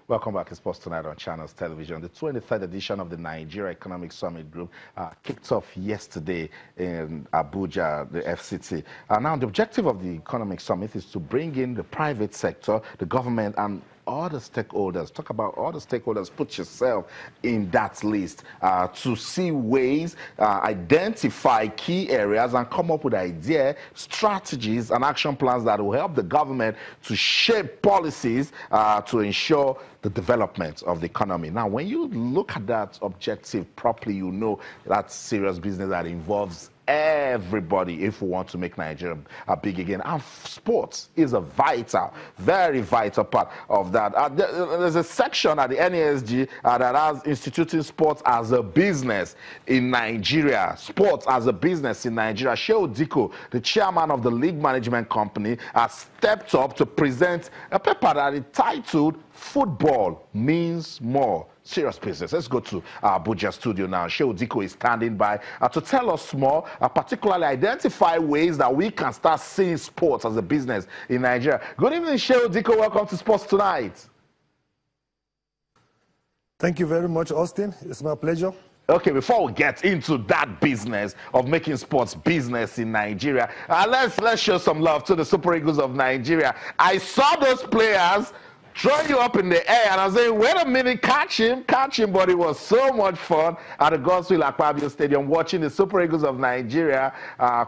Welcome back to Sports Tonight on Channels Television. The 23rd edition of the Nigeria Economic Summit Group kicked off yesterday in Abuja, the FCT. Now, the objective of the Economic Summit is to bring in the private sector, the government, and all the stakeholders. Talk about all the stakeholders. Put yourself in that list to see ways, identify key areas, and come up with ideas, strategies, and action plans that will help the government to shape policies to ensure the development of the economy. Now, when you look at that objective properly, you know that's serious business that involves everybody if we want to make Nigeria big again. And sports is a vital, very vital part of that. There's a section at the NESG that has instituting sports as a business in Nigeria. Sports as a business in Nigeria. Shehu Diko, the chairman of the league management company, has stepped up to present a paper that is titled "Football Means More." Serious business. Let's go to our Abuja studio now. Shehu Diko is standing by to tell us more, particularly identify ways that we can start seeing sports as a business in Nigeria. Good evening, Shehu Diko. Welcome to Sports Tonight. Thank you very much, Austin. It's my pleasure. Okay, before we get into that business of making sports business in Nigeria, let's show some love to the Super Eagles of Nigeria. I saw those players throw you up in the air, and I was saying, wait a minute, catch him, but it was so much fun at the Godswill Akpabio Stadium watching the Super Eagles of Nigeria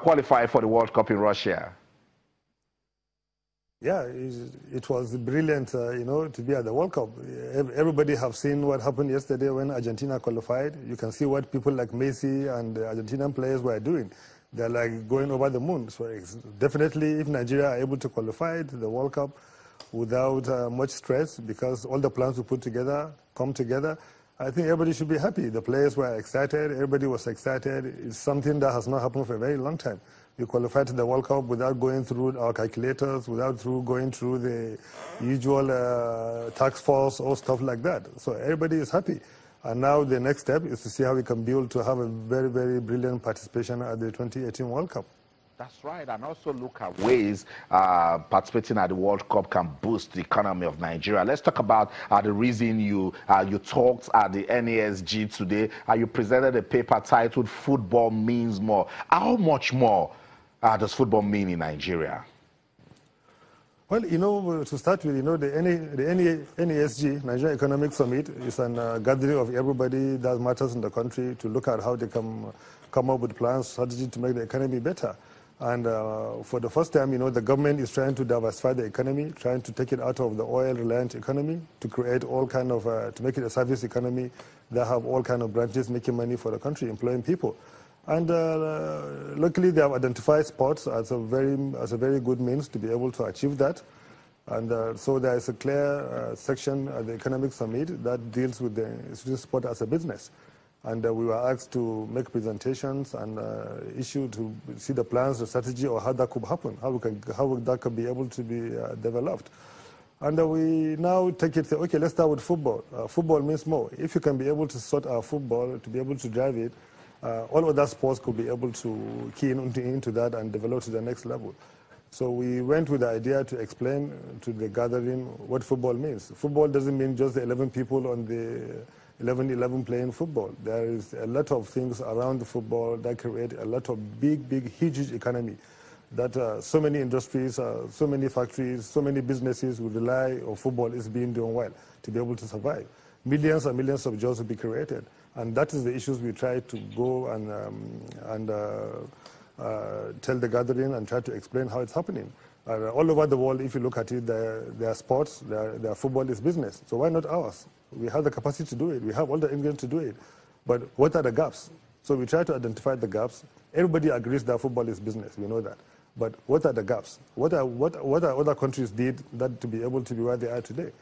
qualify for the World Cup in Russia. Yeah, it was brilliant, you know, to be at the World Cup. Everybody have seen what happened yesterday when Argentina qualified. You can see what people like Messi and the Argentinian players were doing. They're like going over the moon. So it's definitely, if Nigeria are able to qualify to the World Cup without much stress, because all the plans we put together come together, I think everybody should be happy. The players were excited. Everybody was excited. It's something that has not happened for a very long time. We qualified to the World Cup without going through our calculators, without going through the usual task force or stuff like that. So everybody is happy. And now the next step is to see how we can build to have a very, very brilliant participation at the 2018 World Cup. That's right, and also look at ways participating at the World Cup can boost the economy of Nigeria. Let's talk about the reason you talked at the NESG today. You presented a paper titled "Football Means More." How much more does football mean in Nigeria? Well, you know, to start with, you know, the NESG, Nigeria Economic Summit, is a gathering of everybody that matters in the country to look at how they can come up with plans, strategy to make the economy better. And for the first time, you know, the government is trying to diversify the economy, trying to take it out of the oil-reliant economy to create all kind of, to make it a service economy that have all kind of branches making money for the country, employing people. And luckily, they have identified sports as a very good means to be able to achieve that. And so there is a clear section at the Economic Summit that deals with the sport as a business. And we were asked to make presentations and issue to see the plans, the strategy, or how that could happen, how that could be able to be developed. And we now take it, say, okay, let's start with football. Football means more. If you can be able to sort our football, to be able to drive it, all other sports could be able to key into that and develop to the next level. So we went with the idea to explain to the gathering what football means. Football doesn't mean just the 11 people on the 11 playing football. There is a lot of things around the football that create a lot of big, huge economy. That so many industries, so many factories, so many businesses will rely on football is being done well to be able to survive. Millions and millions of jobs will be created. And that is the issues we try to go and tell the gathering and try to explain how it's happening. All over the world, if you look at it, their sports, their football is business. So why not ours? We have the capacity to do it. We have all the ingredients to do it. But what are the gaps? So we try to identify the gaps. Everybody agrees that football is business. We know that. But what are the gaps? What are other countries did that to be able to be where they are today?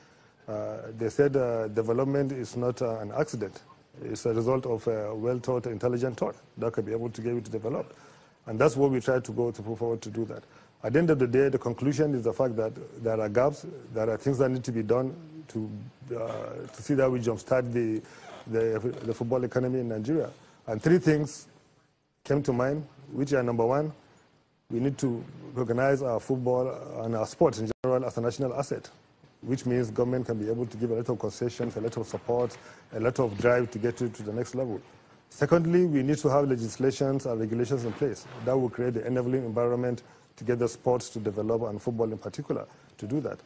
They said development is not an accident. It's a result of a well-taught, intelligent thought that could be able to get you to develop. And that's what we try to go to put forward to do that. At the end of the day, the conclusion is the fact that there are gaps, there are things that need to be done to see that we jumpstart the football economy in Nigeria. And three things came to mind, which are: number one, we need to recognize our football and our sports in general as a national asset. which means government can be able to give a lot of concessions, a lot of support, a lot of drive to get it to the next level. Secondly, we need to have legislations and regulations in place that will create the enabling environment to get the sports to develop, and football in particular, to do that.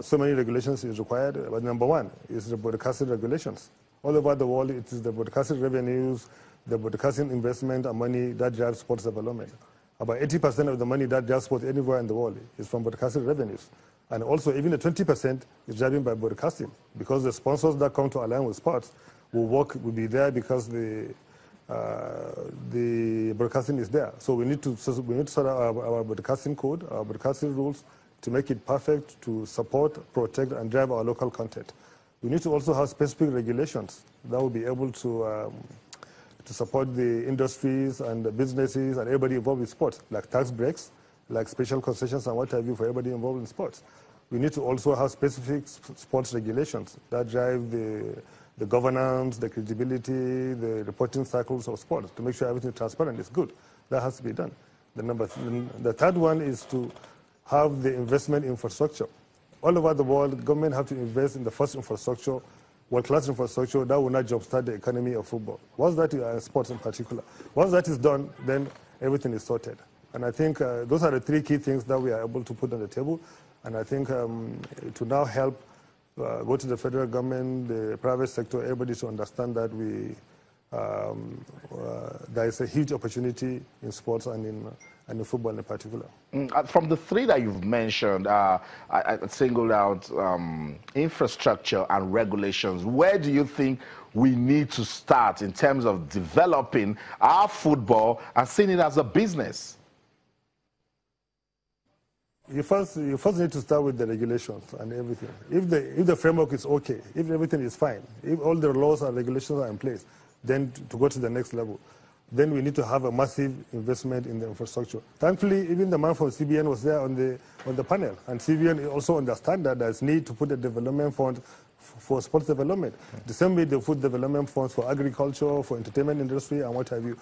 So many regulations is required, but number one is the broadcasting regulations. All over the world, it is the broadcasting revenues, the broadcasting investment and money that drives sports development. About 80% of the money that drives sports anywhere in the world is from broadcasting revenues. And also, even the 20% is driven by broadcasting, because the sponsors that come to align with sports will be there because the broadcasting is there. So we need to sort out our broadcasting code, our broadcasting rules, to make it perfect, to support, protect, and drive our local content. We need to also have specific regulations that will be able to support the industries and the businesses and everybody involved with sports, like tax breaks, like special concessions and what have you for everybody involved in sports. We need to also have specific sports regulations that drive the governance, the credibility, the reporting cycles of sports to make sure everything is transparent. It's good. That has to be done. The third one is to have the investment infrastructure. All over the world, government have to invest in the first infrastructure, world-class infrastructure that will not jumpstart the economy of football. Once that is sports in particular. Once that is done, then everything is sorted. And I think those are the three key things that we are able to put on the table. And I think to now help go to the federal government, the private sector, everybody to understand that there is a huge opportunity in sports and in football in particular. From the three that you've mentioned, I singled out infrastructure and regulations. Where do you think we need to start in terms of developing our football and seeing it as a business? You first need to start with the regulations and everything. If the framework is okay, if everything is fine, if all the laws and regulations are in place, then to go to the next level, then we need to have a massive investment in the infrastructure. Thankfully, even the man from CBN was there on the panel, and CBN also understands that there's need to put a development fund for sports development. The same way they put development funds for agriculture, for entertainment industry, and what have you.